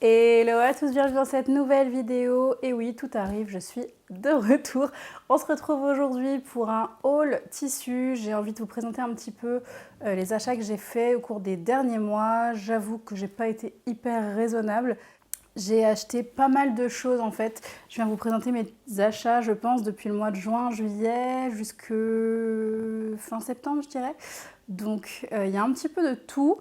Hello à tous, bienvenue dans cette nouvelle vidéo. Et oui, tout arrive, je suis de retour. On se retrouve aujourd'hui pour un haul tissu. J'ai envie de vous présenter un petit peu les achats que j'ai faits au cours des derniers mois. J'avoue que j'ai pas été hyper raisonnable. J'ai acheté pas mal de choses en fait. Je viens vous présenter mes achats, je pense, depuis le mois de juin, juillet, jusque fin septembre, je dirais. Donc il y a un petit peu de tout.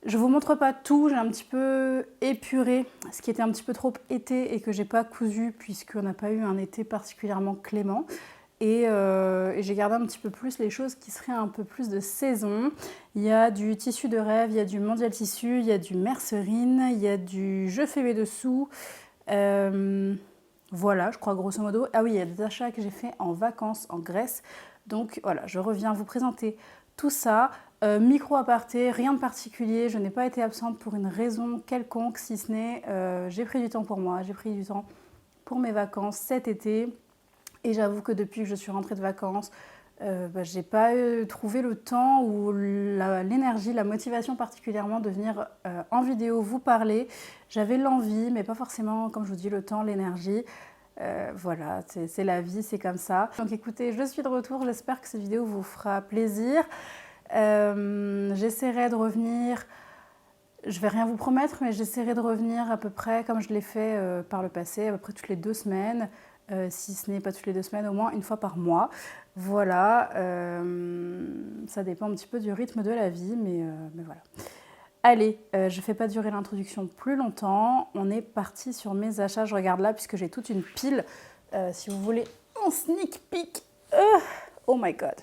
Je vous montre pas tout, j'ai un petit peu épuré ce qui était un petit peu trop été et que j'ai pas cousu puisqu'on n'a pas eu un été particulièrement clément. Et j'ai gardé un petit peu plus les choses qui seraient un peu plus de saison. Il y a du tissu de rêve, il y a du mondial tissu, il y a du mercerine, il y a du je fais mes dessous. Voilà, je crois grosso modo. Ah oui, il y a des achats que j'ai fait en vacances en Grèce. Donc voilà, je reviens vous présenter tout ça. Micro aparté, rien de particulier, je n'ai pas été absente pour une raison quelconque, si ce n'est j'ai pris du temps pour moi, j'ai pris du temps pour mes vacances cet été. Et j'avoue que depuis que je suis rentrée de vacances, j'ai pas trouvé le temps ou l'énergie, la motivation particulièrement de venir en vidéo vous parler. J'avais l'envie, mais pas forcément, comme je vous dis, le temps, l'énergie. Voilà, c'est la vie, c'est comme ça. Donc écoutez, je suis de retour, j'espère que cette vidéo vous fera plaisir. J'essaierai de revenir, je vais rien vous promettre, mais j'essaierai de revenir à peu près comme je l'ai fait par le passé, à peu près toutes les 2 semaines, si ce n'est pas toutes les 2 semaines, au moins une fois par mois. Voilà, ça dépend un petit peu du rythme de la vie, mais voilà. Allez, je ne fais pas durer l'introduction plus longtemps, on est parti sur mes achats, je regarde là puisque j'ai toute une pile, si vous voulez un sneak peek, oh my god.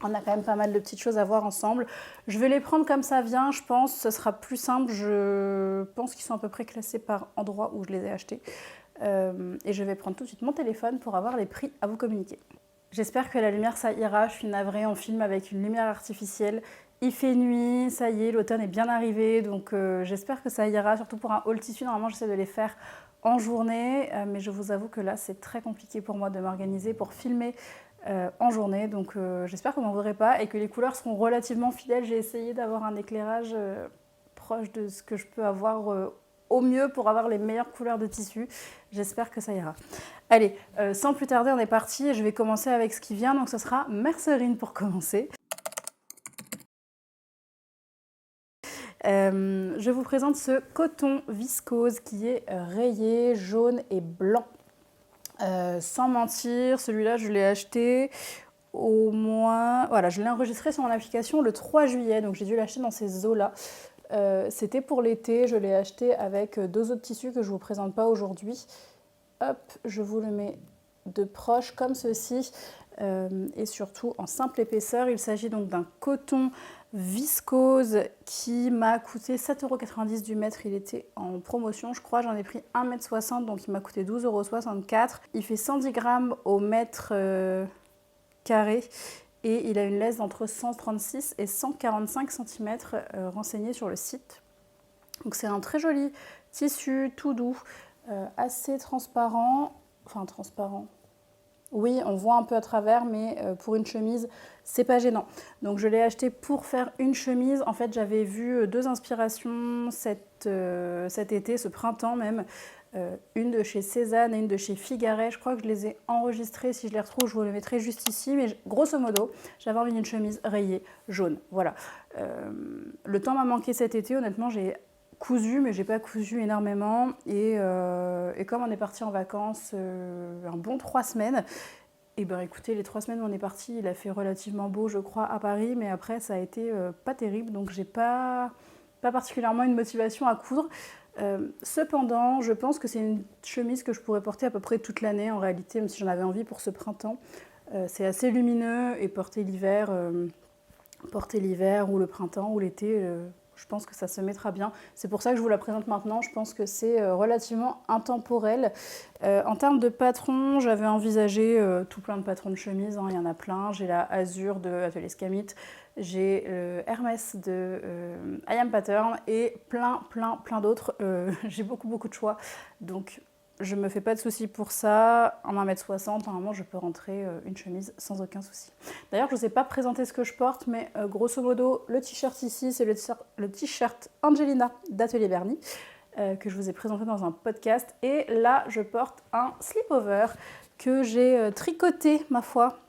On a quand même pas mal de petites choses à voir ensemble. Je vais les prendre comme ça vient, je pense. Ce sera plus simple. Je pense qu'ils sont à peu près classés par endroit où je les ai achetés. Et je vais prendre tout de suite mon téléphone pour avoir les prix à vous communiquer. J'espère que la lumière, ça ira. Je suis navrée, on filme avec une lumière artificielle. Il fait nuit, ça y est, l'automne est bien arrivé. Donc j'espère que ça ira, surtout pour un haul tissu. Normalement, j'essaie de les faire en journée. Mais je vous avoue que là, c'est très compliqué pour moi de m'organiser pour filmer en journée, donc j'espère que vous m'en voudrez pas et que les couleurs seront relativement fidèles. J'ai essayé d'avoir un éclairage proche de ce que je peux avoir au mieux pour avoir les meilleures couleurs de tissu. J'espère que ça ira. Allez, sans plus tarder, on est parti et je vais commencer avec ce qui vient, donc ce sera mercerine pour commencer. Je vous présente ce coton viscose qui est rayé jaune et blanc. Sans mentir, celui-là je l'ai acheté au mois... Voilà, je l'ai enregistré sur mon application le 3 juillet, donc j'ai dû l'acheter dans ces eaux-là. C'était pour l'été, je l'ai acheté avec 2 autres tissus que je ne vous présente pas aujourd'hui. Hop, je vous le mets de proche comme ceci, et surtout en simple épaisseur. Il s'agit donc d'un coton viscose qui m'a coûté 7,90 € du mètre. Il était en promotion, je crois. J'en ai pris 1,60 m, donc il m'a coûté 12,64 €. Il fait 110 grammes au mètre carré et il a une laisse d'entre 136 et 145 cm renseignée sur le site. Donc c'est un très joli tissu, tout doux, assez transparent. Enfin transparent. Oui, on voit un peu à travers, mais pour une chemise, c'est pas gênant. Donc je l'ai acheté pour faire une chemise. En fait, j'avais vu 2 inspirations cet été, ce printemps même. Une de chez Cézanne et une de chez Figaret. Je crois que je les ai enregistrées. Si je les retrouve, je vous les mettrai juste ici. Mais grosso modo, j'avais envie d'une chemise rayée jaune. Voilà. Le temps m'a manqué cet été. Honnêtement, j'ai cousu, mais j'ai pas cousu énormément. Et comme on est parti en vacances un bon 3 semaines, et ben écoutez, les 3 semaines où on est parti, il a fait relativement beau, je crois, à Paris. Mais après, ça a été pas terrible. Donc j'ai pas particulièrement une motivation à coudre. Cependant, je pense que c'est une chemise que je pourrais porter à peu près toute l'année en réalité, même si j'en avais envie pour ce printemps. C'est assez lumineux et porter l'hiver ou le printemps ou l'été, je pense que ça se mettra bien. C'est pour ça que je vous la présente maintenant. Je pense que c'est relativement intemporel. En termes de patrons, j'avais envisagé tout plein de patrons de chemises. Hein. Il y en a plein. J'ai la Azur de Atelier Scamit. J'ai Hermès de I Am Pattern et plein d'autres. J'ai beaucoup de choix. Donc je me fais pas de soucis pour ça. En 1,60 m, normalement, je peux rentrer une chemise sans aucun souci. D'ailleurs, je ne vous ai pas présenté ce que je porte, mais grosso modo, le t-shirt ici, c'est le t-shirt Angelina d'Atelier Bernie. que je vous ai présenté dans un podcast. Et là, je porte un slip-over que j'ai tricoté, ma foi.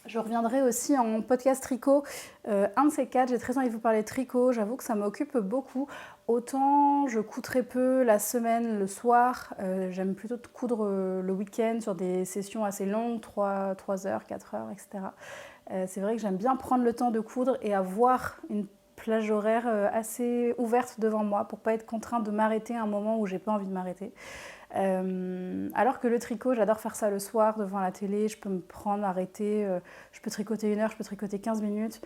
Je reviendrai aussi en podcast tricot, un de ces quatre. J'ai très envie de vous parler de tricot, j'avoue que ça m'occupe beaucoup. Autant je couds très peu la semaine, le soir, j'aime plutôt coudre le week-end sur des sessions assez longues, 3 heures, 4 heures, etc. C'est vrai que j'aime bien prendre le temps de coudre et avoir une plage horaire assez ouverte devant moi pour pas être contrainte de m'arrêter à un moment où j'ai pas envie de m'arrêter. Alors que le tricot, j'adore faire ça le soir devant la télé, je peux me prendre, arrêter, je peux tricoter 1 heure, je peux tricoter 15 minutes,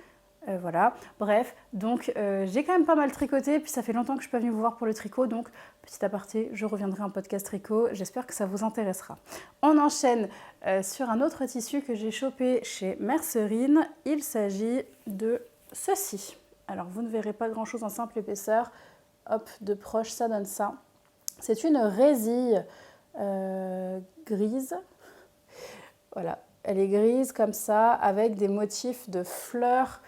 voilà. Bref, donc j'ai quand même pas mal tricoté, puis ça fait longtemps que je suis pas venue vous voir pour le tricot, donc petit aparté, je reviendrai en podcast tricot, j'espère que ça vous intéressera. On enchaîne sur un autre tissu que j'ai chopé chez Mercerine, il s'agit de ceci. Alors vous ne verrez pas grand chose en simple épaisseur, hop, de proche ça donne ça. C'est une résille grise, voilà, elle est grise comme ça, avec des motifs de fleurs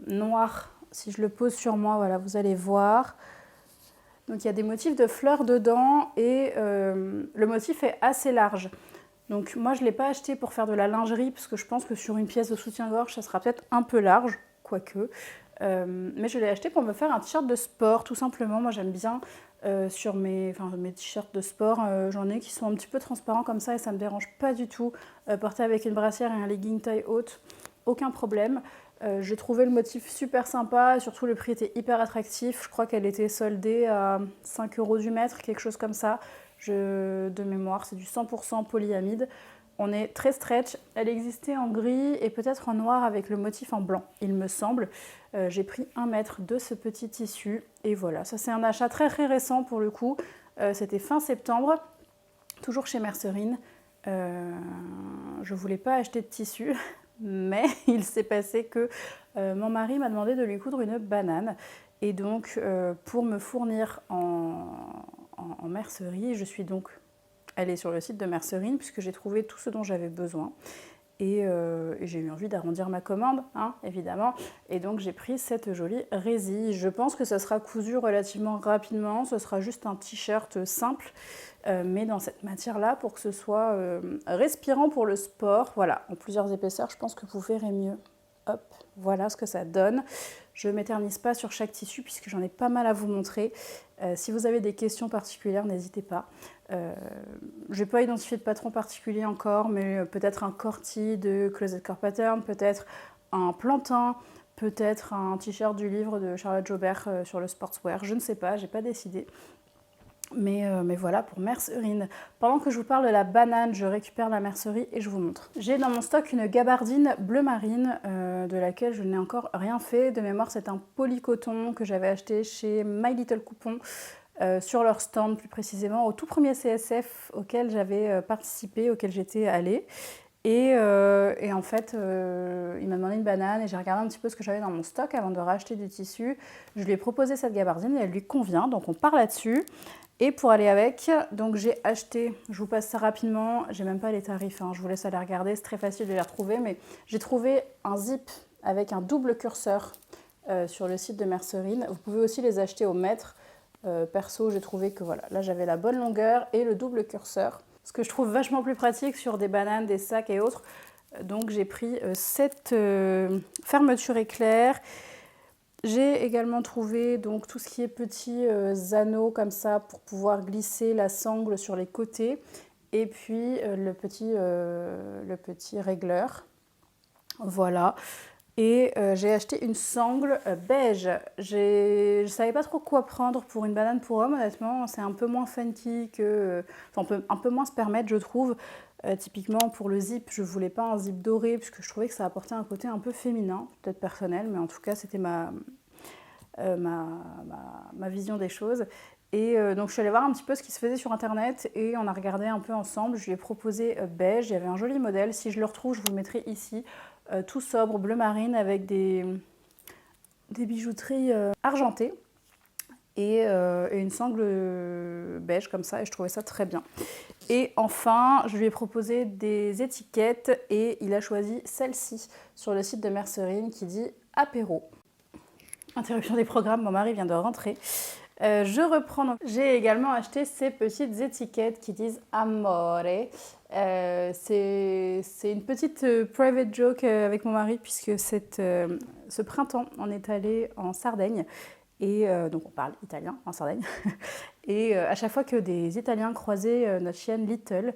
noires. Si je le pose sur moi, voilà, vous allez voir. Donc il y a des motifs de fleurs dedans et le motif est assez large. Donc moi je ne l'ai pas acheté pour faire de la lingerie parce que je pense que sur une pièce de soutien-gorge ça sera peut-être un peu large, quoique. Mais je l'ai acheté pour me faire un t-shirt de sport tout simplement. Moi j'aime bien sur mes t-shirts de sport, j'en ai qui sont un petit peu transparents comme ça et ça ne me dérange pas du tout. Porter avec une brassière et un legging taille haute, aucun problème. J'ai trouvé le motif super sympa, surtout le prix était hyper attractif. Je crois qu'elle était soldée à 5 € du mètre, quelque chose comme ça. De mémoire, c'est du 100% polyamide. On est très stretch. Elle existait en gris et peut-être en noir avec le motif en blanc, il me semble. J'ai pris 1 mètre de ce petit tissu et voilà. Ça c'est un achat très très récent pour le coup. C'était fin septembre, toujours chez Mercerine. Je voulais pas acheter de tissu, mais il s'est passé que mon mari m'a demandé de lui coudre une banane. Et donc pour me fournir en mercerie, je suis donc allée sur le site de Mercerine puisque j'ai trouvé tout ce dont j'avais besoin. Et j'ai eu envie d'arrondir ma commande, hein, évidemment. Et donc j'ai pris cette jolie résille. Je pense que ça sera cousu relativement rapidement. Ce sera juste un t-shirt simple, mais dans cette matière-là pour que ce soit respirant pour le sport. Voilà, en plusieurs épaisseurs, je pense que vous verrez mieux. Hop, voilà ce que ça donne. Je ne m'éternise pas sur chaque tissu puisque j'en ai pas mal à vous montrer. Si vous avez des questions particulières, n'hésitez pas. Je n'ai pas identifié de patron particulier encore, mais peut-être un corti de Closet Core Pattern, peut-être un plantain, peut-être un t-shirt du livre de Charlotte Jobert sur le sportswear. Je ne sais pas, j'ai pas décidé. Mais voilà pour Mercerine. Pendant que je vous parle de la banane, je récupère la mercerie et je vous montre. J'ai dans mon stock une gabardine bleu marine de laquelle je n'ai encore rien fait. De mémoire, c'est un polycoton que j'avais acheté chez My Little Coupon sur leur stand, plus précisément au tout premier CSF auquel j'avais participé, auquel j'étais allée. Et en fait, il m'a demandé une banane et j'ai regardé un petit peu ce que j'avais dans mon stock avant de racheter du tissu. Je lui ai proposé cette gabardine et elle lui convient, donc on part là-dessus. Et pour aller avec, donc j'ai acheté, je vous passe ça rapidement, j'ai même pas les tarifs, hein, je vous laisse aller regarder, c'est très facile de les retrouver, mais j'ai trouvé un zip avec un double curseur sur le site de Mercerine. Vous pouvez aussi les acheter au mètre. Perso, j'ai trouvé que voilà, là j'avais la bonne longueur et le double curseur. Ce que je trouve vachement plus pratique sur des bananes, des sacs et autres. Donc j'ai pris cette fermeture éclair. J'ai également trouvé donc tout ce qui est petits anneaux comme ça pour pouvoir glisser la sangle sur les côtés. Et puis le petit régleur. Voilà. Et j'ai acheté une sangle beige. Je ne savais pas trop quoi prendre pour une banane pour homme, honnêtement. C'est un peu moins funky que... Enfin, on peut un peu moins se permettre, je trouve. Typiquement, pour le zip, je ne voulais pas un zip doré, puisque je trouvais que ça apportait un côté un peu féminin, peut-être personnel, mais en tout cas, c'était ma vision des choses. Et donc, je suis allée voir un petit peu ce qui se faisait sur Internet, et on a regardé un peu ensemble. Je lui ai proposé beige, il y avait un joli modèle. Si je le retrouve, je vous le mettrai ici. Tout sobre, bleu marine, avec des bijouteries argentées et une sangle beige comme ça, et je trouvais ça très bien. Et enfin, je lui ai proposé des étiquettes et il a choisi celle-ci sur le site de Mercerine qui dit apéro. Interruption des programmes, mon mari vient de rentrer. Je reprends. J'ai également acheté ces petites étiquettes qui disent Amore. C'est une petite private joke avec mon mari puisque ce printemps, on est allé en Sardaigne. Et donc on parle italien en Sardaigne. Et à chaque fois que des Italiens croisaient notre chienne Little,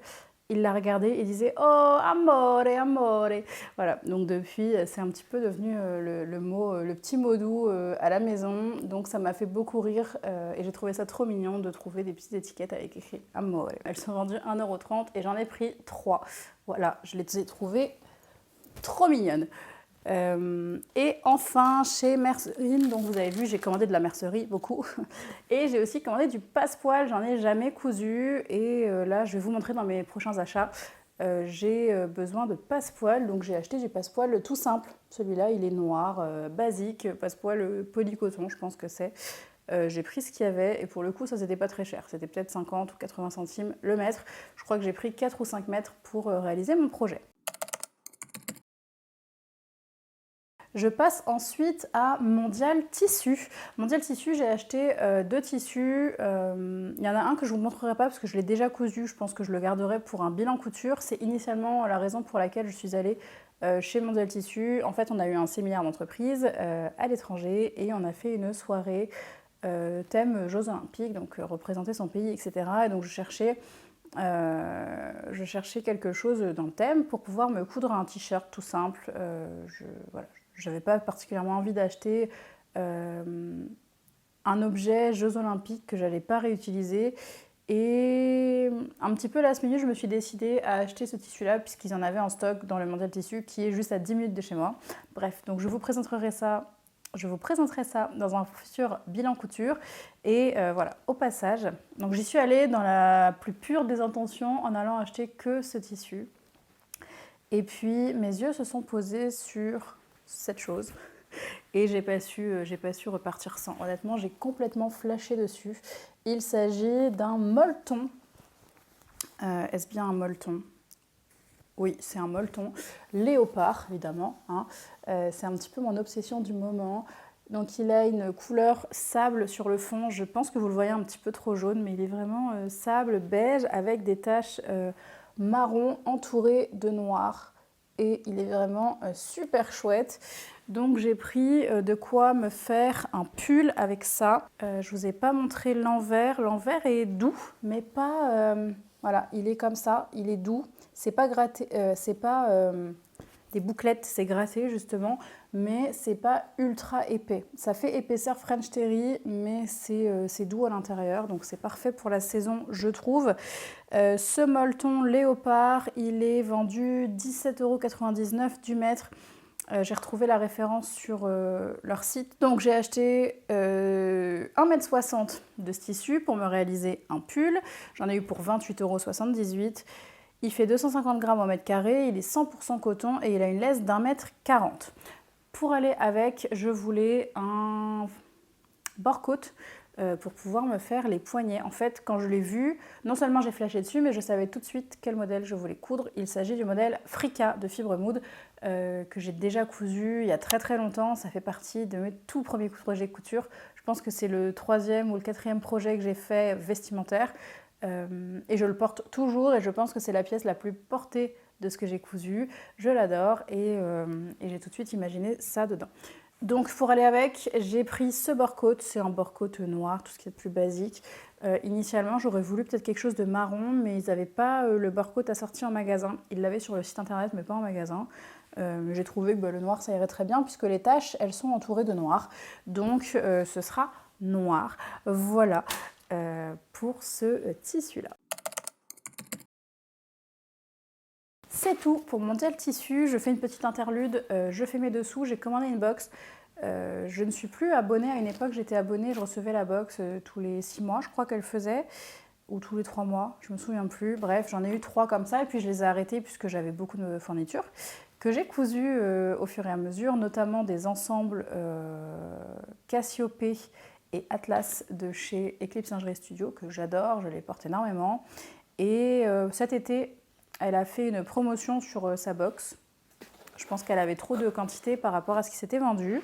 ils la regardaient et disaient « Oh, amore, amore !» Voilà, donc depuis, c'est un petit peu devenu le petit mot doux à la maison. Donc ça m'a fait beaucoup rire et j'ai trouvé ça trop mignon de trouver des petites étiquettes avec écrit « Amore ». Elles sont vendues 1,30 € et j'en ai pris 3. Voilà, je les ai trouvées trop mignonnes. Et enfin, chez Mercerine, donc vous avez vu, j'ai commandé de la mercerie, beaucoup. Et j'ai aussi commandé du passepoil, j'en ai jamais cousu. Et là, je vais vous montrer dans mes prochains achats. J'ai besoin de passepoil, donc j'ai acheté du passepoil tout simple. Celui-là, il est noir, basique, passepoil polycoton, je pense que c'est. J'ai pris ce qu'il y avait et pour le coup, ça c'était pas très cher. C'était peut-être 50 ou 80 centimes le mètre. Je crois que j'ai pris 4 ou 5 mètres pour réaliser mon projet. Je passe ensuite à Mondial Tissu. Mondial Tissu, j'ai acheté 2 tissus. Il y en a un que je ne vous montrerai pas parce que je l'ai déjà cousu. Je pense que je le garderai pour un bilan couture. C'est initialement la raison pour laquelle je suis allée chez Mondial Tissu. En fait, on a eu un séminaire d'entreprise à l'étranger et on a fait une soirée thème Jeux Olympiques, donc représenter son pays, etc. Et donc je cherchais quelque chose dans le thème pour pouvoir me coudre un t-shirt tout simple. Voilà. Je n'avais pas particulièrement envie d'acheter un objet Jeux Olympiques que je n'allais pas réutiliser. Et un petit peu last minute, je me suis décidée à acheter ce tissu-là puisqu'ils en avaient en stock dans le Mondial Tissu qui est juste à 10 minutes de chez moi. Bref, donc je vous présenterai ça dans un futur bilan couture. Et voilà, au passage, donc j'y suis allée dans la plus pure des intentions en allant acheter que ce tissu. Et puis mes yeux se sont posés sur cette chose et j'ai pas su repartir sans. Honnêtement, j'ai complètement flashé dessus. Il s'agit d'un molleton. Est-ce bien un molleton? Oui, c'est un molleton léopard, évidemment. Hein. C'est un petit peu mon obsession du moment. Donc il a une couleur sable sur le fond. Je pense que vous le voyez un petit peu trop jaune, mais il est vraiment sable beige avec des taches marron entourées de noir. Et il est vraiment super chouette. Donc j'ai pris de quoi me faire un pull avec ça. Je vous ai pas montré l'envers. L'envers est doux, mais pas... voilà, il est comme ça, il est doux. C'est pas gratté, c'est pas des bouclettes, c'est gratté justement, mais c'est pas ultra épais. Ça fait épaisseur French Terry, mais c'est doux à l'intérieur, donc c'est parfait pour la saison, je trouve. Ce molleton léopard, il est vendu 17,99 € du mètre. J'ai retrouvé la référence sur leur site. Donc j'ai acheté 1,60 m de ce tissu pour me réaliser un pull. J'en ai eu pour 28,78 €. Il fait 250 grammes au mètre carré, il est 100% coton et il a une laisse d'1,40 m. Pour aller avec, je voulais un bord-côte pour pouvoir me faire les poignets. En fait, quand je l'ai vu, non seulement j'ai flashé dessus, mais je savais tout de suite quel modèle je voulais coudre. Il s'agit du modèle Frika de Fibre Mood que j'ai déjà cousu il y a très très longtemps. Ça fait partie de mes tout premiers projets couture. Je pense que c'est le 3e ou le 4e projet que j'ai fait vestimentaire. Et je le porte toujours et je pense que c'est la pièce la plus portée de ce que j'ai cousu. Je l'adore et j'ai tout de suite imaginé ça dedans. Donc pour aller avec, j'ai pris ce bord-côte, c'est un bord-côte noir, tout ce qui est de plus basique. Initialement, j'aurais voulu peut-être quelque chose de marron, mais ils n'avaient pas le bord-côte assorti en magasin. Ils l'avaient sur le site internet, mais pas en magasin. J'ai trouvé que le noir, ça irait très bien, puisque les taches, elles sont entourées de noir. Donc ce sera noir. Voilà pour ce tissu-là. C'est tout pour Mondial Tissu. Je fais une petite interlude, je fais mes dessous, j'ai commandé une box. Je ne suis plus abonnée. À une époque, j'étais abonnée, je recevais la box tous les 6 mois, je crois qu'elle faisait, ou tous les 3 mois, je me souviens plus. Bref, j'en ai eu 3 comme ça, et puis je les ai arrêtées puisque j'avais beaucoup de fournitures que j'ai cousues au fur et à mesure, notamment des ensembles Cassiopée et Atlas de chez Eclipse Lingerie Studio, que j'adore, je les porte énormément. Et cet été, elle a fait une promotion sur sa box. Je pense qu'elle avait trop de quantité par rapport à ce qui s'était vendu.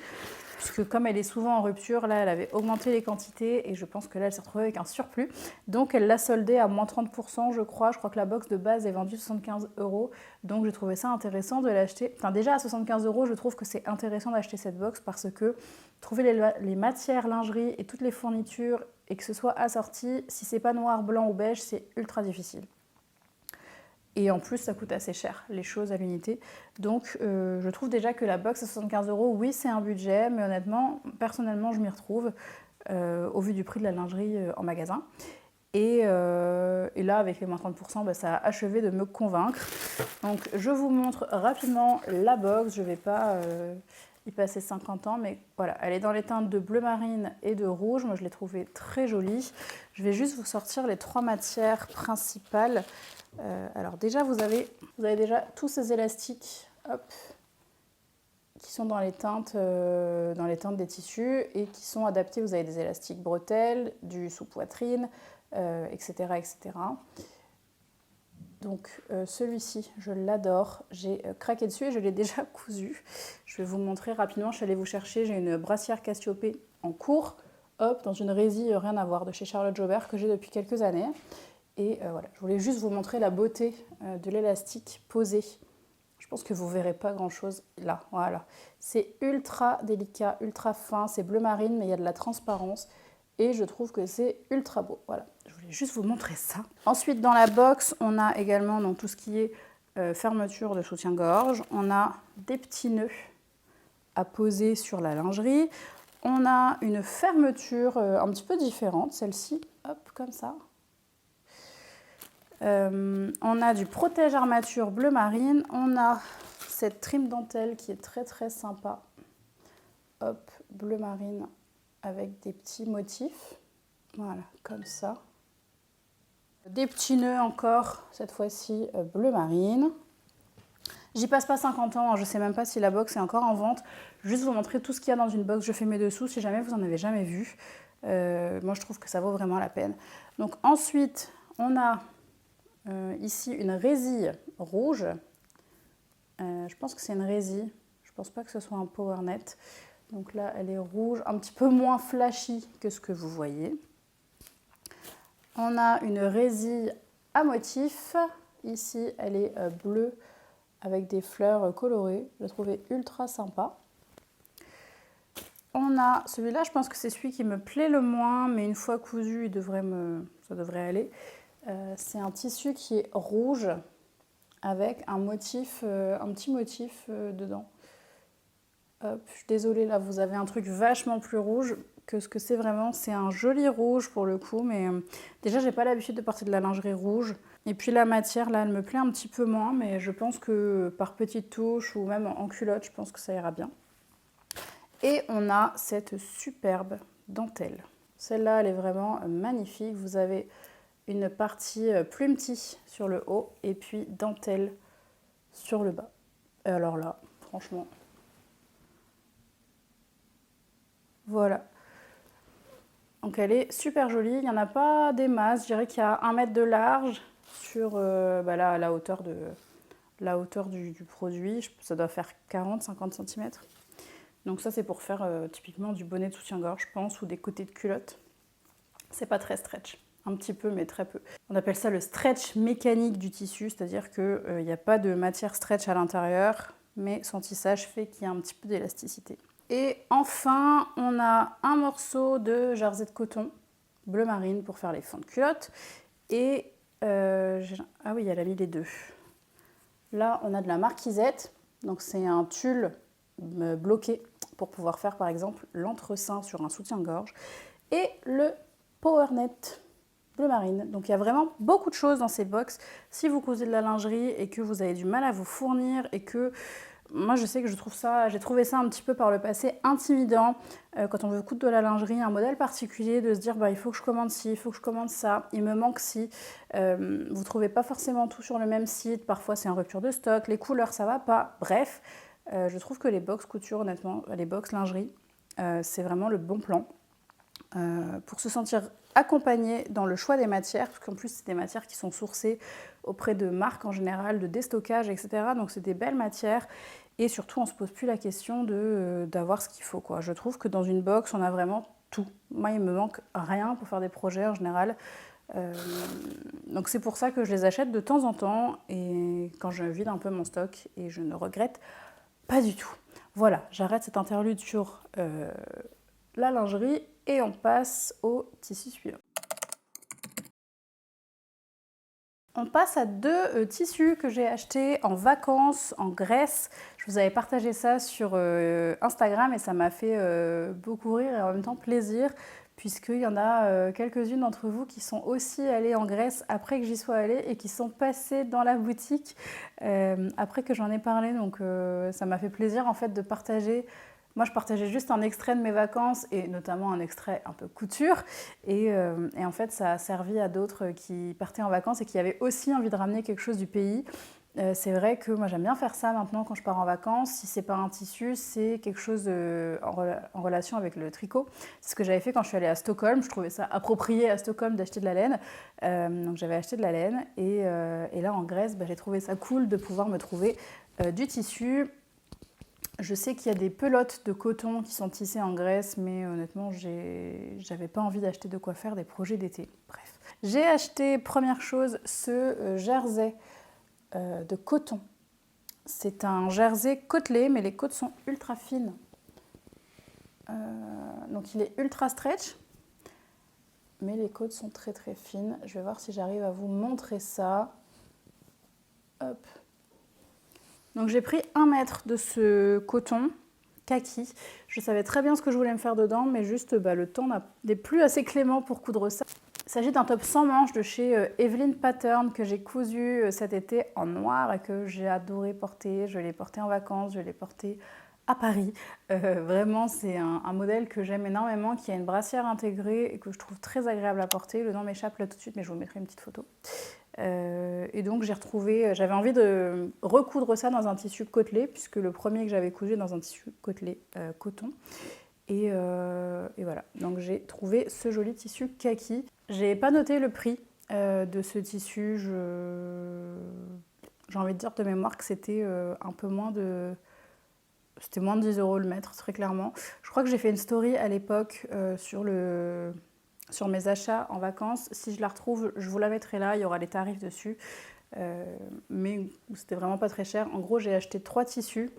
Puisque comme elle est souvent en rupture, là, elle avait augmenté les quantités et je pense que là, elle s'est retrouvée avec un surplus. Donc, elle l'a soldé à moins 30%, je crois. Je crois que la box de base est vendue 75 €. Donc, j'ai trouvé ça intéressant de l'acheter. Enfin, déjà, à 75 €, je trouve que c'est intéressant d'acheter cette box parce que trouver les matières, lingerie et toutes les fournitures et que ce soit assorti, si c'est pas noir, blanc ou beige, c'est ultra difficile. Et en plus, ça coûte assez cher, les choses à l'unité. Donc, je trouve déjà que la box à 75 €, oui, c'est un budget, mais honnêtement, personnellement, je m'y retrouve au vu du prix de la lingerie en magasin. Et là, avec les moins 30%, bah, ça a achevé de me convaincre. Donc, je vous montre rapidement la box. Je ne vais pas y passer 50 ans, mais voilà, elle est dans les teintes de bleu marine et de rouge. Moi, je l'ai trouvée très jolie. Je vais juste vous sortir les 3 matières principales. Alors déjà, vous avez déjà tous ces élastiques, hop, qui sont dans les teintes des tissus et qui sont adaptés. Vous avez des élastiques bretelles, du sous-poitrine, etc., etc. Donc celui-ci, je l'adore. J'ai craqué dessus et je l'ai déjà cousu. Je vais vous montrer rapidement. Je suis allée vous chercher. J'ai une brassière Cassiopée en cours, hop, dans une résille rien à voir de chez Charlotte Jobert que j'ai depuis quelques années. Et voilà, je voulais juste vous montrer la beauté de l'élastique posé. Je pense que vous ne verrez pas grand-chose là, voilà. C'est ultra délicat, ultra fin, c'est bleu marine, mais il y a de la transparence. Et je trouve que c'est ultra beau, voilà. Je voulais juste vous montrer ça. Ensuite, dans la box, on a également donc, tout ce qui est fermeture de soutien-gorge. On a des petits nœuds à poser sur la lingerie. On a une fermeture un petit peu différente, celle-ci, hop, comme ça. On a du protège armature bleu marine, on a cette trim dentelle qui est très très sympa, hop, bleu marine avec des petits motifs, voilà, comme ça. Des petits nœuds encore, cette fois-ci bleu marine. J'y passe pas 50 ans, hein, je ne sais même pas si la box est encore en vente. Juste vous montrer tout ce qu'il y a dans une box, je fais mes dessous si jamais vous en avez jamais vu. Moi je trouve que ça vaut vraiment la peine. Donc ensuite, on a ici une résille rouge. Je pense que c'est une résille. Je ne pense pas que ce soit un power net. Donc là, elle est rouge, un petit peu moins flashy que ce que vous voyez. On a une résille à motif. Ici, elle est bleue avec des fleurs colorées. Je l'ai trouvé ultra sympa. On a celui-là, je pense que c'est celui qui me plaît le moins, mais une fois cousu, ça devrait aller. C'est un tissu qui est rouge avec un petit motif dedans. Hop, je suis désolée, là vous avez un truc vachement plus rouge que ce que c'est vraiment. C'est un joli rouge pour le coup, mais déjà j'ai pas l'habitude de porter de la lingerie rouge. Et puis la matière là, elle me plaît un petit peu moins, mais je pense que par petites touches ou même en culotte, je pense que ça ira bien. Et on a cette superbe dentelle. Celle-là, elle est vraiment magnifique. Vous avez une partie plumetis sur le haut et puis dentelle sur le bas. Et alors là, franchement, voilà. Donc elle est super jolie. Il n'y en a pas des masses. Je dirais qu'il y a 1 mètre de large sur là, la hauteur du produit. Ça doit faire 40-50 cm. Donc ça, c'est pour faire typiquement du bonnet de soutien-gorge, je pense, ou des côtés de culotte. C'est pas très stretch. Un petit peu, mais très peu. On appelle ça le stretch mécanique du tissu, c'est-à-dire qu'il n'y a pas de matière stretch à l'intérieur, mais son tissage fait qu'il y a un petit peu d'élasticité. Et enfin, on a un morceau de jersey de coton bleu marine pour faire les fonds de culotte. Et, ah oui, elle a mis les deux. Là, on a de la marquisette, donc c'est un tulle bloqué pour pouvoir faire par exemple l'entrecin sur un soutien-gorge. Et le power net bleu marine. Donc il y a vraiment beaucoup de choses dans ces box. Si vous cousez de la lingerie et que vous avez du mal à vous fournir et que moi je sais que j'ai trouvé ça un petit peu par le passé intimidant quand on veut coudre de la lingerie, un modèle particulier, de se dire il faut que je commande ci, il faut que je commande ça, il me manque ci. Vous trouvez pas forcément tout sur le même site, parfois c'est en rupture de stock, les couleurs ça va pas, bref. Je trouve que les box couture, honnêtement, les box lingerie, c'est vraiment le bon plan pour se sentir accompagné dans le choix des matières, parce qu'en plus c'est des matières qui sont sourcées auprès de marques en général, de déstockage, etc. Donc c'est des belles matières Et surtout, on ne se pose plus la question d'avoir ce qu'il faut, quoi. Je trouve que dans une box, on a vraiment tout. Moi, il me manque rien pour faire des projets en général. Donc c'est pour ça que je les achète de temps en temps et quand je vide un peu mon stock et je ne regrette pas du tout. Voilà, j'arrête cet interlude sur la lingerie et on passe au tissu suivant. On passe à deux tissus que j'ai achetés en vacances en Grèce. Je vous avais partagé ça sur Instagram et ça m'a fait beaucoup rire et en même temps plaisir, puisqu'il y en a quelques-unes d'entre vous qui sont aussi allées en Grèce après que j'y sois allée et qui sont passées dans la boutique après que j'en ai parlé. Donc ça m'a fait plaisir en fait de partager. Moi, je partageais juste un extrait de mes vacances et notamment un extrait un peu couture. Et en fait, ça a servi à d'autres qui partaient en vacances et qui avaient aussi envie de ramener quelque chose du pays. C'est vrai que moi, j'aime bien faire ça maintenant quand je pars en vacances. Si c'est pas un tissu, c'est quelque chose en relation avec le tricot. C'est ce que j'avais fait quand je suis allée à Stockholm. Je trouvais ça approprié à Stockholm d'acheter de la laine. Donc j'avais acheté de la laine. Et là, en Grèce, j'ai trouvé ça cool de pouvoir me trouver du tissu. Je sais qu'il y a des pelotes de coton qui sont tissées en Grèce, mais honnêtement, j'avais pas envie d'acheter de quoi faire des projets d'été. Bref. J'ai acheté, première chose, ce jersey de coton. C'est un jersey côtelé, mais les côtes sont ultra fines. Donc il est ultra stretch, mais les côtes sont très très fines. Je vais voir si j'arrive à vous montrer ça. Hop. Donc j'ai pris 1 mètre de ce coton kaki. Je savais très bien ce que je voulais me faire dedans, mais juste le temps n'est plus assez clément pour coudre ça. Il s'agit d'un top sans manches de chez Evelyn Pattern que j'ai cousu cet été en noir et que j'ai adoré porter. Je l'ai porté en vacances, je l'ai porté à Paris. Vraiment, c'est un modèle que j'aime énormément, qui a une brassière intégrée et que je trouve très agréable à porter. Le nom m'échappe là tout de suite, mais je vous mettrai une petite photo. Et donc j'avais envie de recoudre ça dans un tissu côtelé, puisque le premier que j'avais cousu dans un tissu côtelé coton. Et voilà, donc j'ai trouvé ce joli tissu kaki. J'ai pas noté le prix de ce tissu. J'ai envie de dire de mémoire que c'était un peu moins de... C'était moins de 10 € le mètre, très clairement. Je crois que j'ai fait une story à l'époque sur mes achats en vacances. Si je la retrouve, je vous la mettrai là, il y aura les tarifs dessus. Mais c'était vraiment pas très cher. En gros, j'ai acheté 3 tissus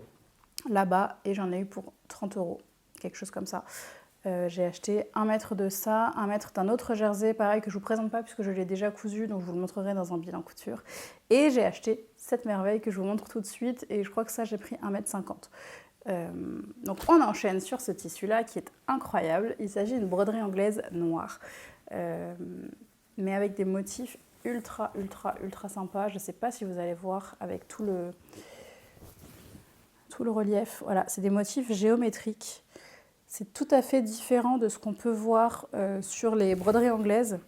là-bas et j'en ai eu pour 30 €, quelque chose comme ça. J'ai acheté 1 mètre de ça, 1 mètre d'un autre jersey, pareil, que je ne vous présente pas puisque je l'ai déjà cousu, donc je vous le montrerai dans un bilan couture. Et j'ai acheté cette merveille que je vous montre tout de suite et je crois que ça, j'ai pris 1,50 m. Donc on enchaîne sur ce tissu-là qui est incroyable. Il s'agit d'une broderie anglaise noire, mais avec des motifs ultra sympas. Je ne sais pas si vous allez voir avec tout le relief. Voilà, c'est des motifs géométriques. C'est tout à fait différent de ce qu'on peut voir sur les broderies anglaises.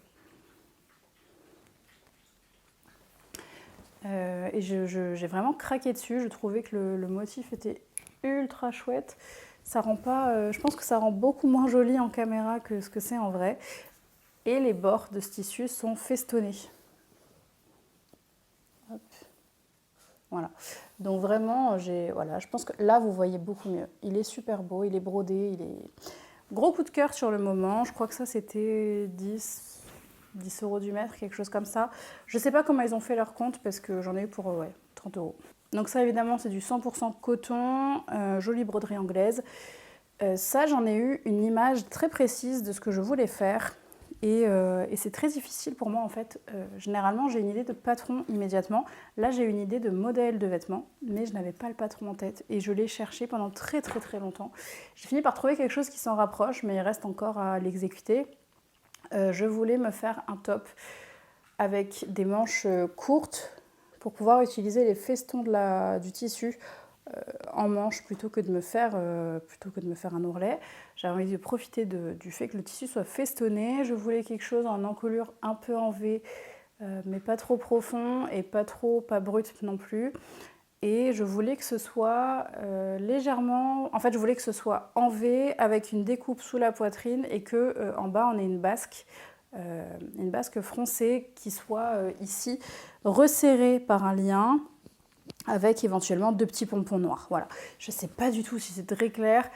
Et j'ai vraiment craqué dessus. Je trouvais que le motif était ultra chouette. Ça rend pas, je pense que ça rend beaucoup moins joli en caméra que ce que c'est en vrai. Et les bords de ce tissu sont festonnés. Hop. Voilà. Donc vraiment, je pense que là, vous voyez beaucoup mieux. Il est super beau, il est brodé, il est... Gros coup de cœur sur le moment. Je crois que ça, c'était 10 € du mètre, quelque chose comme ça. Je ne sais pas comment ils ont fait leur compte parce que j'en ai eu pour 30 €. Donc ça, évidemment, c'est du 100% coton, jolie broderie anglaise. Ça, j'en ai eu une image très précise de ce que je voulais faire. Et c'est très difficile pour moi en fait. Généralement, j'ai une idée de patron immédiatement. Là, j'ai une idée de modèle de vêtements, mais je n'avais pas le patron en tête. Et je l'ai cherché pendant très longtemps. J'ai fini par trouver quelque chose qui s'en rapproche, mais il reste encore à l'exécuter. Je voulais me faire un top avec des manches courtes pour pouvoir utiliser les festons du tissu en manche plutôt que de me faire un ourlet. J'avais envie de profiter du fait que le tissu soit festonné. Je voulais quelque chose en encolure un peu en V, mais pas trop profond et pas brut non plus. Et je voulais que ce soit légèrement... En fait, je voulais que ce soit en V avec une découpe sous la poitrine et que en bas, on ait une basque froncée qui soit ici resserrée par un lien. avec éventuellement 2 petits pompons noirs. Voilà. Je ne sais pas du tout si c'est très clair.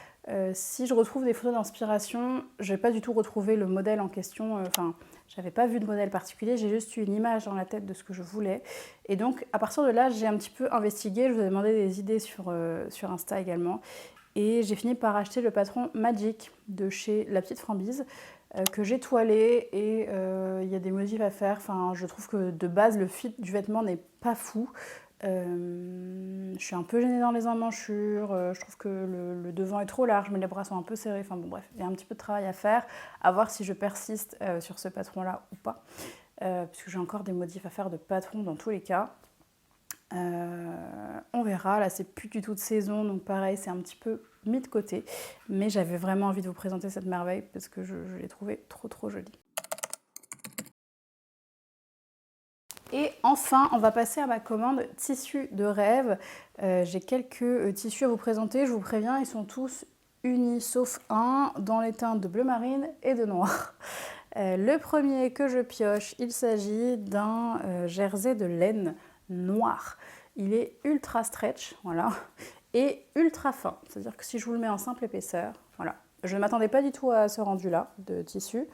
Si je retrouve des photos d'inspiration, je n'ai pas du tout retrouvé le modèle en question. Enfin, j'avais pas vu de modèle particulier, j'ai juste eu une image dans la tête de ce que je voulais. Et donc, à partir de là, j'ai un petit peu investigué. Je vous ai demandé des idées sur Insta également. Et j'ai fini par acheter le patron Magic de chez La Petite Frambise, que j'ai toilé, et il y a des motifs à faire. Enfin, je trouve que de base, le fit du vêtement n'est pas fou. Je suis un peu gênée dans les emmanchures, je trouve que le devant est trop large, mais les bras sont un peu serrés, enfin bon bref, il y a un petit peu de travail à faire, à voir si je persiste sur ce patron-là ou pas, puisque j'ai encore des modifs à faire de patron dans tous les cas. On verra, là c'est plus du tout de saison, donc pareil, c'est un petit peu mis de côté, mais j'avais vraiment envie de vous présenter cette merveille parce que je l'ai trouvée trop jolie. Et enfin, on va passer à ma commande tissus de rêve. J'ai quelques tissus à vous présenter, je vous préviens, ils sont tous unis sauf un, dans les teintes de bleu marine et de noir. Le premier que je pioche, il s'agit d'un jersey de laine noir. Il est ultra stretch, voilà, et ultra fin. C'est-à-dire que si je vous le mets en simple épaisseur, voilà. Je ne m'attendais pas du tout à ce rendu-là de tissu.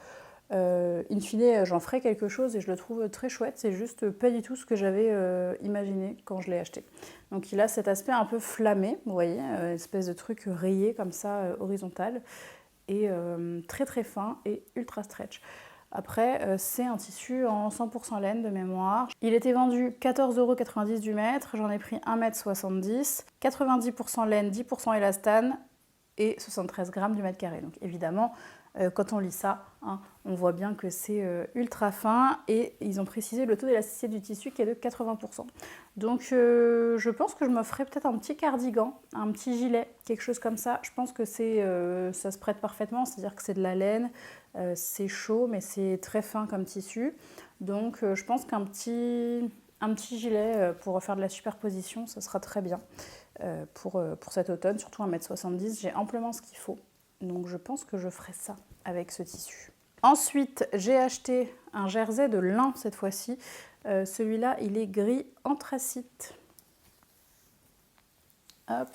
In fine, j'en ferai quelque chose et je le trouve très chouette. C'est juste pas du tout ce que j'avais imaginé quand je l'ai acheté. Donc il a cet aspect un peu flammé, vous voyez, espèce de truc rayé comme ça, horizontal, et très fin et ultra stretch. Après, c'est un tissu en 100% laine de mémoire. Il était vendu 14,90 € du mètre, j'en ai pris 1,70 m, 90% laine, 10% élastane et 73 grammes du mètre carré. Donc évidemment, quand on lit ça, hein, on voit bien que c'est ultra fin, et ils ont précisé le taux d'élasticité du tissu qui est de 80%. Donc je pense que je me ferai peut-être un petit cardigan, un petit gilet, quelque chose comme ça. Je pense que ça se prête parfaitement, c'est-à-dire que c'est de la laine, c'est chaud mais c'est très fin comme tissu. Donc je pense qu'un petit gilet pour faire de la superposition, ça sera très bien pour cet automne, surtout 1,70 m. J'ai amplement ce qu'il faut. Donc je pense que je ferai ça avec ce tissu. Ensuite, j'ai acheté un jersey de lin cette fois-ci. Celui-là, il est gris anthracite. Hop.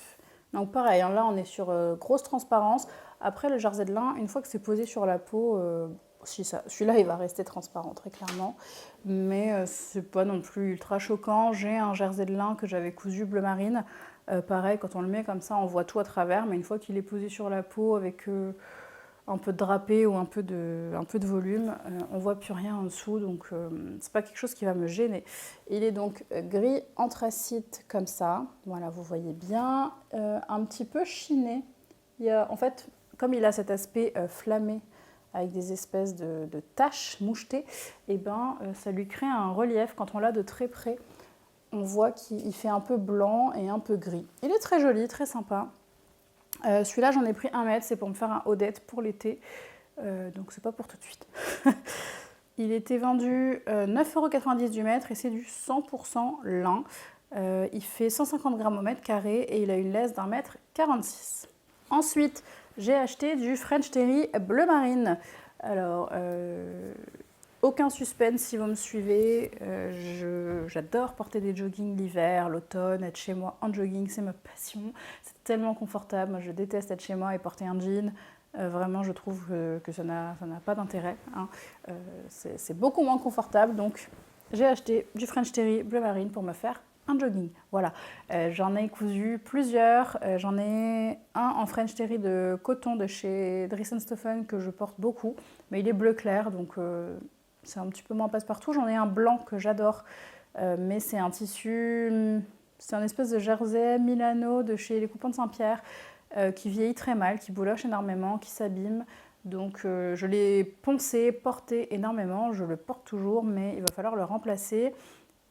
Donc pareil, hein, là on est sur grosse transparence. Après le jersey de lin, une fois que c'est posé sur la peau, celui-là il va rester transparent très clairement. Mais c'est pas non plus ultra choquant. J'ai un jersey de lin que j'avais cousu bleu marine. Pareil, quand on le met comme ça, on voit tout à travers, mais une fois qu'il est posé sur la peau avec un peu de drapé ou un peu de volume, on voit plus rien en dessous, donc c'est pas quelque chose qui va me gêner. Il est donc gris anthracite comme ça, voilà, vous voyez bien, un petit peu chiné. En fait, comme il a cet aspect flammé avec des espèces de taches mouchetées, et ben, ça lui crée un relief quand on l'a de très près. On voit qu'il fait un peu blanc et un peu gris. Il est très joli, très sympa. Celui-là, j'en ai pris 1 mètre, c'est pour me faire un haut-dette pour l'été. Donc c'est pas pour tout de suite. Il était vendu 9,90 € du mètre et c'est du 100% lin. Il fait 150 grammes au mètre carré et il a une laisse d'1,46 m. Ensuite, j'ai acheté du French Terry bleu marine. Alors, aucun suspense si vous me suivez, j'adore porter des joggings l'hiver, l'automne, être chez moi en jogging, c'est ma passion. C'est tellement confortable, moi je déteste être chez moi et porter un jean. Vraiment, je trouve que ça n'a pas d'intérêt, hein. C'est beaucoup moins confortable, donc j'ai acheté du French Terry bleu marine pour me faire un jogging. Voilà, j'en ai cousu plusieurs, j'en ai un en French Terry de coton de chez Dries & Stephen que je porte beaucoup, mais il est bleu clair, donc c'est un petit peu moins passe-partout. J'en ai un blanc que j'adore, mais c'est un tissu, c'est un espèce de jersey Milano de chez Les Coupons de Saint-Pierre, qui vieillit très mal, qui bouloche énormément, qui s'abîme. Donc je l'ai poncé, porté énormément, je le porte toujours, mais il va falloir le remplacer.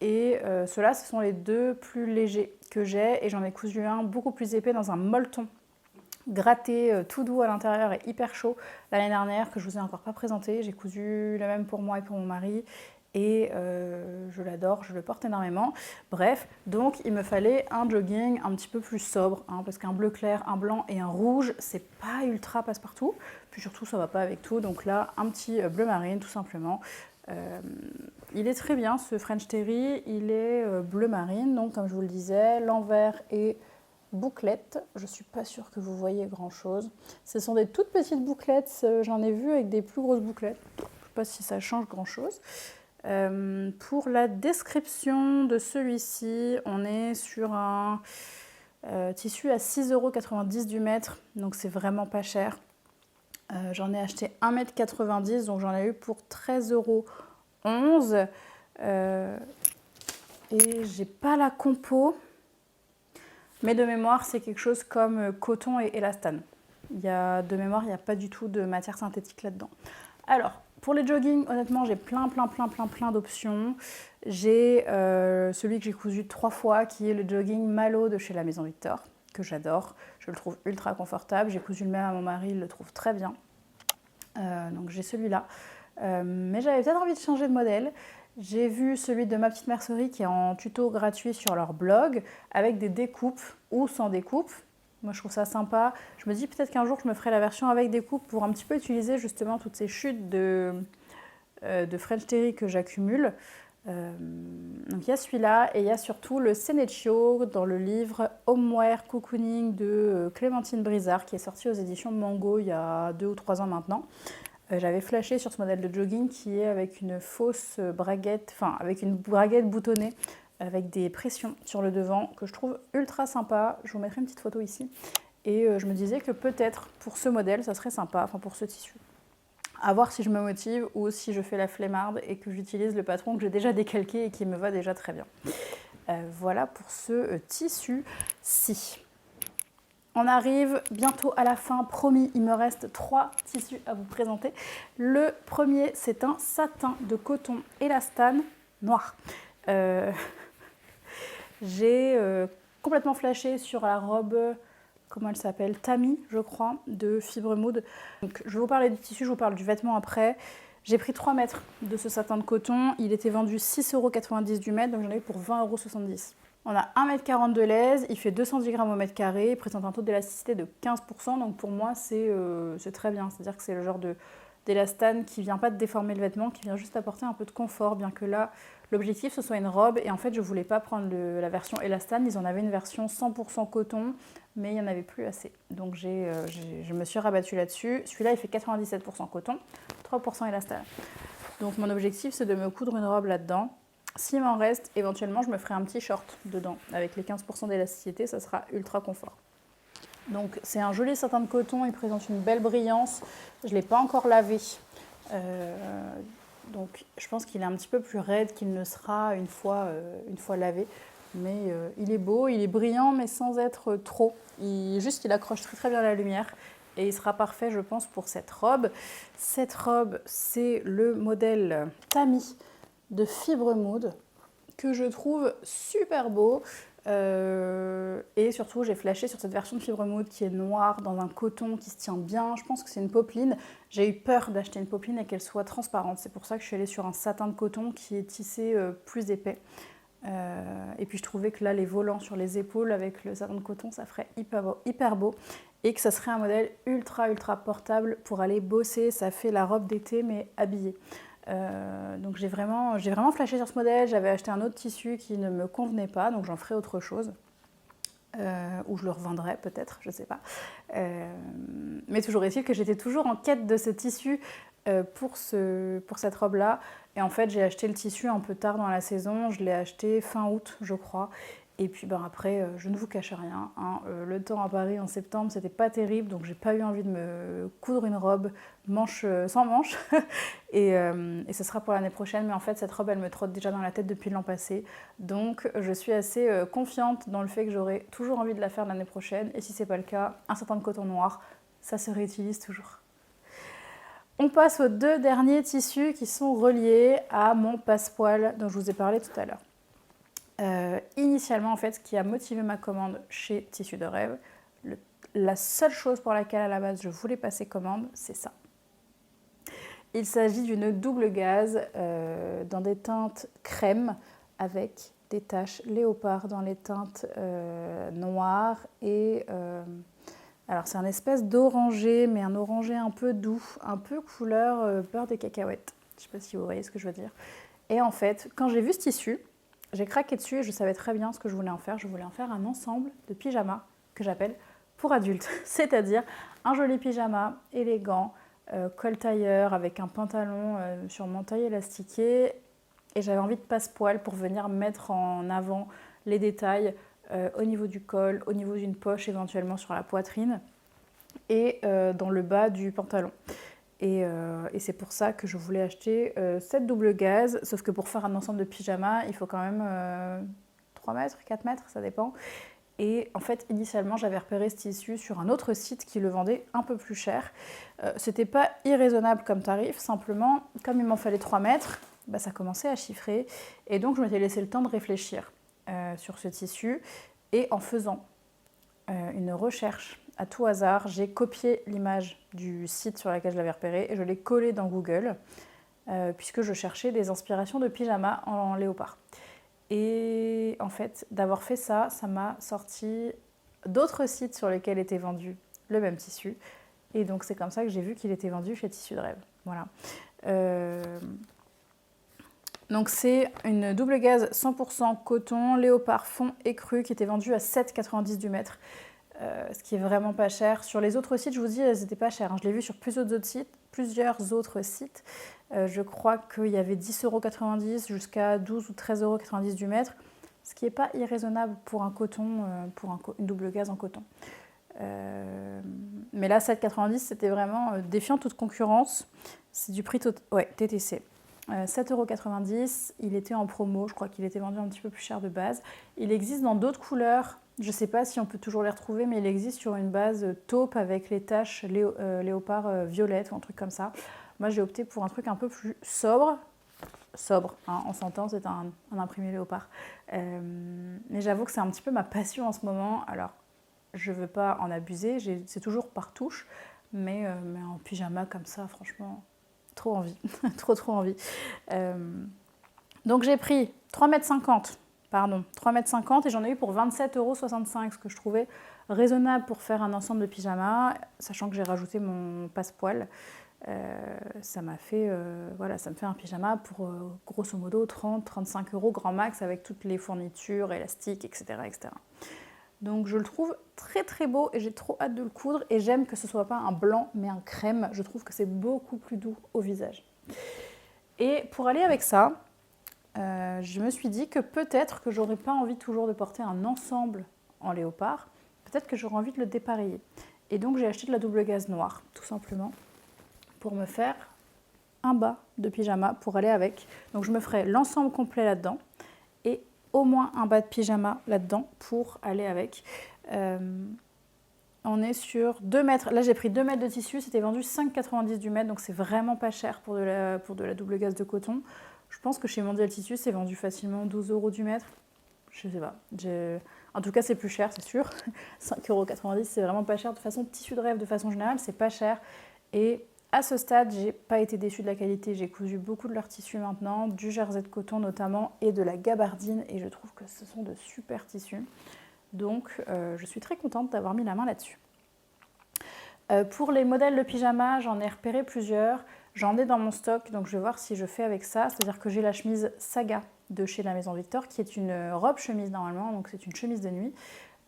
Et ceux-là, ce sont les deux plus légers que j'ai, et j'en ai cousu un beaucoup plus épais dans un molleton gratté, tout doux à l'intérieur et hyper chaud l'année dernière, que je vous ai encore pas présenté. J'ai cousu le même pour moi et pour mon mari, et je l'adore, je le porte énormément. Bref, donc il me fallait un jogging un petit peu plus sobre, hein, parce qu'un bleu clair, un blanc et un rouge, c'est pas ultra passe-partout, puis surtout ça va pas avec tout. Donc là, un petit bleu marine tout simplement. Il est très bien ce French Terry, il est bleu marine, donc comme je vous le disais, l'envers est bouclette. Je ne suis pas sûre que vous voyez grand chose. Ce sont des toutes petites bouclettes, j'en ai vu avec des plus grosses bouclettes. Je ne sais pas si ça change grand chose. Pour la description de celui-ci, on est sur un tissu à 6,90 € du mètre, donc c'est vraiment pas cher. J'en ai acheté 1,90 m, donc j'en ai eu pour 13,11 €. Et j'ai pas la compo, mais de mémoire, c'est quelque chose comme coton et élastane. De mémoire, il n'y a pas du tout de matière synthétique là-dedans. Alors, pour les jogging, honnêtement, j'ai plein d'options. J'ai celui que j'ai cousu 3 fois, qui est le jogging Malo de chez la Maison Victor, que j'adore. Je le trouve ultra confortable. J'ai cousu le même à mon mari, il le trouve très bien. Donc j'ai celui-là. Mais j'avais peut-être envie de changer de modèle. J'ai vu celui de Ma Petite Mercerie qui est en tuto gratuit sur leur blog, avec des découpes ou sans découpe. Moi, je trouve ça sympa. Je me dis peut-être qu'un jour, je me ferai la version avec découpe pour un petit peu utiliser justement toutes ces chutes de French Terry que j'accumule. Donc il y a celui-là et il y a surtout le Senecchio dans le livre Homeware Cocooning de Clémentine Brizard qui est sorti aux éditions Mango il y a 2 ou 3 ans maintenant. J'avais flashé sur ce modèle de jogging qui est avec une fausse braguette, enfin avec une braguette boutonnée avec des pressions sur le devant que je trouve ultra sympa. Je vous mettrai une petite photo ici. Et je me disais que peut-être pour ce modèle, ça serait sympa, enfin pour ce tissu. À voir si je me motive ou si je fais la flemmarde et que j'utilise le patron que j'ai déjà décalqué et qui me va déjà très bien. Voilà pour ce tissu-ci. On arrive bientôt à la fin, promis, il me reste 3 tissus à vous présenter. Le premier, c'est un satin de coton élastane noir. J'ai complètement flashé sur la robe, comment elle s'appelle, Tammy, je crois, de Fibre Mood. Donc, je vais vous parler du tissu, je vous parle du vêtement après. J'ai pris 3 mètres de ce satin de coton. Il était vendu 6,90 € du mètre, donc j'en ai eu pour 20,70 €. On a 1,40 m de lèse, il fait 210 grammes au mètre carré, il présente un taux d'élasticité de 15%, donc pour moi c'est très bien. C'est-à-dire que c'est le genre d'élastane qui ne vient pas de déformer le vêtement, qui vient juste apporter un peu de confort, bien que là, l'objectif ce soit une robe. Et en fait, je ne voulais pas prendre la version élastane, ils en avaient une version 100% coton, mais il n'y en avait plus assez. Donc je me suis rabattue là-dessus. Celui-là, il fait 97% coton, 3% élastane. Donc mon objectif, c'est de me coudre une robe là-dedans. S'il m'en reste, éventuellement, je me ferai un petit short dedans. Avec les 15% d'élasticité, ça sera ultra confort. Donc c'est un joli satin de coton, il présente une belle brillance. Je ne l'ai pas encore lavé. Donc je pense qu'il est un petit peu plus raide qu'il ne sera une fois lavé. Mais il est beau, il est brillant, mais sans être trop. Il accroche très bien la lumière. Et il sera parfait, je pense, pour cette robe. Cette robe, c'est le modèle Tammy de Fibre Mood, que je trouve super beau. Et surtout, j'ai flashé sur cette version de Fibre Mood qui est noire, dans un coton qui se tient bien. Je pense que c'est une popeline. J'ai eu peur d'acheter une popeline et qu'elle soit transparente. C'est pour ça que je suis allée sur un satin de coton qui est tissé plus épais. Et puis je trouvais que là, les volants sur les épaules avec le satin de coton, ça ferait hyper beau. Et que ça serait un modèle ultra portable pour aller bosser. Ça fait la robe d'été, mais habillée. Donc j'ai vraiment flashé sur ce modèle. J'avais acheté un autre tissu qui ne me convenait pas, donc j'en ferai autre chose. Ou je le revendrai peut-être, je ne sais pas. Mais toujours est-il que j'étais toujours en quête de ce tissu pour cette robe-là. Et en fait, j'ai acheté le tissu un peu tard dans la saison. Je l'ai acheté fin août, je crois. Et puis après, je ne vous cache rien, hein, le temps à Paris en septembre, c'était pas terrible, donc j'ai pas eu envie de me coudre une robe sans manches. Et ce sera pour l'année prochaine, mais en fait, cette robe, elle me trotte déjà dans la tête depuis l'an passé. Donc, je suis assez confiante dans le fait que j'aurai toujours envie de la faire l'année prochaine. Et si c'est pas le cas, un satin de coton noir, ça se réutilise toujours. On passe aux 2 derniers tissus qui sont reliés à mon passepoil dont je vous ai parlé tout à l'heure. Initialement, en fait, ce qui a motivé ma commande chez Tissus de Rêve, la seule chose pour laquelle à la base je voulais passer commande, c'est ça. Il s'agit d'une double gaze dans des teintes crème avec des taches léopard dans les teintes noires et alors c'est un espèce d'orangé, mais un orangé un peu doux, un peu couleur beurre des cacahuètes. Je ne sais pas si vous voyez ce que je veux dire. Et en fait, quand j'ai vu ce tissu, j'ai craqué dessus et je savais très bien ce que je voulais en faire. Je voulais en faire un ensemble de pyjamas que j'appelle pour adultes, c'est-à-dire un joli pyjama élégant, col tailleur avec un pantalon sur taille élastiqué. Et j'avais envie de passe-poil pour venir mettre en avant les détails au niveau du col, au niveau d'une poche éventuellement sur la poitrine et dans le bas du pantalon. Et c'est pour ça que je voulais acheter cette double gaze, sauf que pour faire un ensemble de pyjamas, il faut quand même 3 mètres, 4 mètres, ça dépend. Et en fait, initialement, j'avais repéré ce tissu sur un autre site qui le vendait un peu plus cher. C'était pas irraisonnable comme tarif, simplement, comme il m'en fallait 3 mètres, bah, ça commençait à chiffrer. Et donc, je m'étais laissé le temps de réfléchir sur ce tissu. Et en faisant une recherche à tout hasard, j'ai copié l'image du site sur lequel je l'avais repéré et je l'ai collée dans Google, puisque je cherchais des inspirations de pyjamas en léopard. Et en fait, d'avoir fait ça, ça m'a sorti d'autres sites sur lesquels était vendu le même tissu. Et donc, c'est comme ça que j'ai vu qu'il était vendu chez Tissu de Rêve. Voilà. Donc, c'est une double gaze 100% coton, léopard fond et cru qui était vendue à 7,90 du mètre. Ce qui est vraiment pas cher. Sur les autres sites, je vous dis, elles n'étaient pas chères. Je l'ai vu sur plusieurs autres sites. Je crois qu'il y avait 10,90 € jusqu'à 12 ou 13,90 € du mètre, ce qui n'est pas irraisonnable pour un coton, une double gaze en coton. Mais là, 7,90 €, c'était vraiment défiant toute concurrence. C'est du prix TTC. 7,90 €, il était en promo, je crois qu'il était vendu un petit peu plus cher de base. Il existe dans d'autres couleurs. Je ne sais pas si on peut toujours les retrouver, mais il existe sur une base taupe avec les taches léopard violette ou un truc comme ça. Moi, j'ai opté pour un truc un peu plus sobre. Sobre, hein, on s'entend, c'est un imprimé léopard. Mais j'avoue que c'est un petit peu ma passion en ce moment. Alors, je ne veux pas en abuser, c'est toujours par touche, mais en pyjama comme ça, franchement, trop envie. trop envie. Donc, j'ai pris 3,50 m. 3,50 m et j'en ai eu pour 27,65 €, ce que je trouvais raisonnable pour faire un ensemble de pyjamas, sachant que j'ai rajouté mon passepoil. Ça m'a fait, ça me fait un pyjama pour grosso modo 30-35 € grand max avec toutes les fournitures, élastiques, etc., etc. Donc je le trouve très très beau et j'ai trop hâte de le coudre et j'aime que ce soit pas un blanc mais un crème. Je trouve que c'est beaucoup plus doux au visage. Et pour aller avec ça, je me suis dit que peut-être que j'aurais pas envie toujours de porter un ensemble en léopard, peut-être que j'aurais envie de le dépareiller. Et donc j'ai acheté de la double gaze noire, tout simplement, pour me faire un bas de pyjama pour aller avec. Donc je me ferai l'ensemble complet là-dedans et au moins un bas de pyjama là-dedans pour aller avec. On est sur 2 mètres. Là, j'ai pris 2 mètres de tissu. C'était vendu 5,90 € du mètre. Donc, c'est vraiment pas cher pour de la double gaze de coton. Je pense que chez Mondial Tissu, c'est vendu facilement 12 € du mètre. Je sais pas. En tout cas, c'est plus cher, c'est sûr. 5,90 €, c'est vraiment pas cher. De toute façon, Tissu de Rêve, de façon générale, c'est pas cher. Et à ce stade, j'ai pas été déçue de la qualité. J'ai cousu beaucoup de leur tissu maintenant, du jersey de coton notamment, et de la gabardine. Et je trouve que ce sont de super tissus. Donc, je suis très contente d'avoir mis la main là-dessus. Pour les modèles de pyjama, j'en ai repéré plusieurs. J'en ai dans mon stock, donc je vais voir si je fais avec ça. C'est-à-dire que j'ai la chemise Saga de chez la Maison Victor, qui est une robe chemise normalement, donc c'est une chemise de nuit.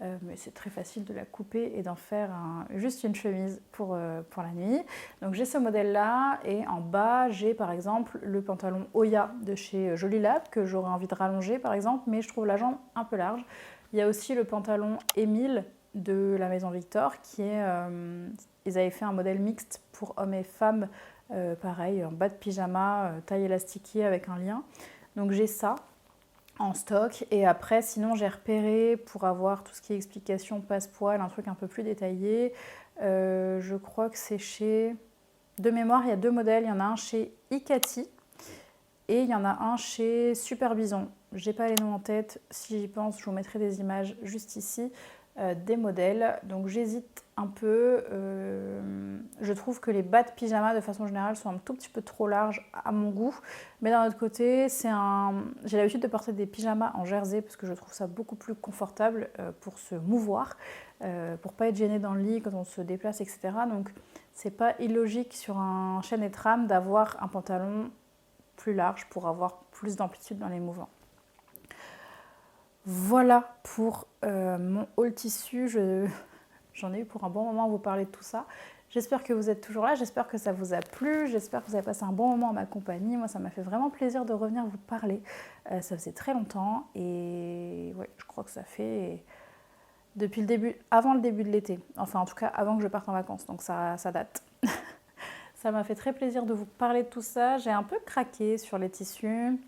Mais c'est très facile de la couper et d'en faire juste une chemise pour la nuit. Donc j'ai ce modèle-là, et en bas, j'ai par exemple le pantalon Oya de chez Jolie Lab, que j'aurais envie de rallonger par exemple, mais je trouve la jambe un peu large. Il y a aussi le pantalon Émile de la Maison Victor, qui est... ils avaient fait un modèle mixte pour hommes et femmes, pareil, en bas de pyjama, taille élastiquée avec un lien. Donc j'ai ça en stock. Et après, sinon, j'ai repéré, pour avoir tout ce qui est explication passe-poil, un truc un peu plus détaillé. Je crois que c'est chez... De mémoire, il y a 2 modèles. Il y en a un chez Ikati et il y en a un chez Super Bison. Je n'ai pas les noms en tête. Si j'y pense, je vous mettrai des images juste ici des modèles. Donc j'hésite un peu. Je trouve que les bas de pyjama, de façon générale, sont un tout petit peu trop larges à mon goût. Mais d'un autre côté, j'ai l'habitude de porter des pyjamas en jersey parce que je trouve ça beaucoup plus confortable pour se mouvoir, pour pas être gêné dans le lit quand on se déplace, etc. Donc c'est pas illogique sur un chêne et trame d'avoir un pantalon plus large pour avoir plus d'amplitude dans les mouvements. Voilà pour mon haul tissu. J'en ai eu pour un bon moment à vous parler de tout ça. J'espère que vous êtes toujours là, j'espère que ça vous a plu, j'espère que vous avez passé un bon moment en ma compagnie. Moi, ça m'a fait vraiment plaisir de revenir vous parler. Ça faisait très longtemps et ouais, je crois que ça fait depuis le début, avant le début de l'été. Enfin, en tout cas, avant que je parte en vacances, donc ça date. Ça m'a fait très plaisir de vous parler de tout ça. J'ai un peu craqué sur les tissus.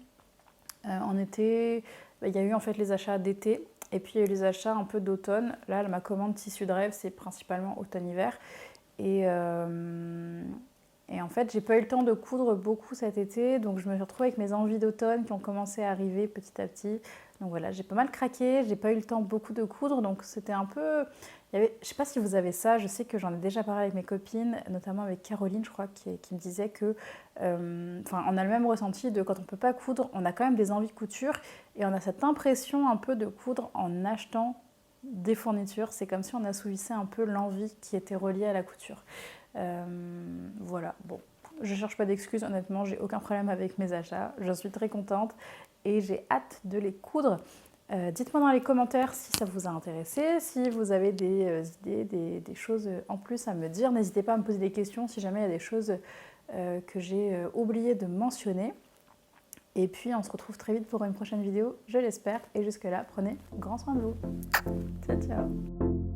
En été, il y a eu en fait les achats d'été et puis il y a eu les achats un peu d'automne. Là, ma commande tissu de rêve, c'est principalement automne-hiver. Et en fait, j'ai pas eu le temps de coudre beaucoup cet été, donc je me suis retrouvée avec mes envies d'automne qui ont commencé à arriver petit à petit. Donc voilà, j'ai pas mal craqué, j'ai pas eu le temps beaucoup de coudre, donc c'était un peu... je sais pas si vous avez ça, je sais que j'en ai déjà parlé avec mes copines, notamment avec Caroline, je crois, qui me disait que... on a le même ressenti de quand on peut pas coudre, on a quand même des envies de couture, et on a cette impression un peu de coudre en achetant des fournitures. C'est comme si on assouvissait un peu l'envie qui était reliée à la couture. Voilà, bon, je cherche pas d'excuses, honnêtement, j'ai aucun problème avec mes achats, j'en suis très contente et j'ai hâte de les coudre. Dites-moi dans les commentaires si ça vous a intéressé, si vous avez des idées, des choses en plus à me dire. N'hésitez pas à me poser des questions si jamais il y a des choses que j'ai oublié de mentionner. Et puis on se retrouve très vite pour une prochaine vidéo, je l'espère. Et jusque là, prenez grand soin de vous. Ciao, ciao.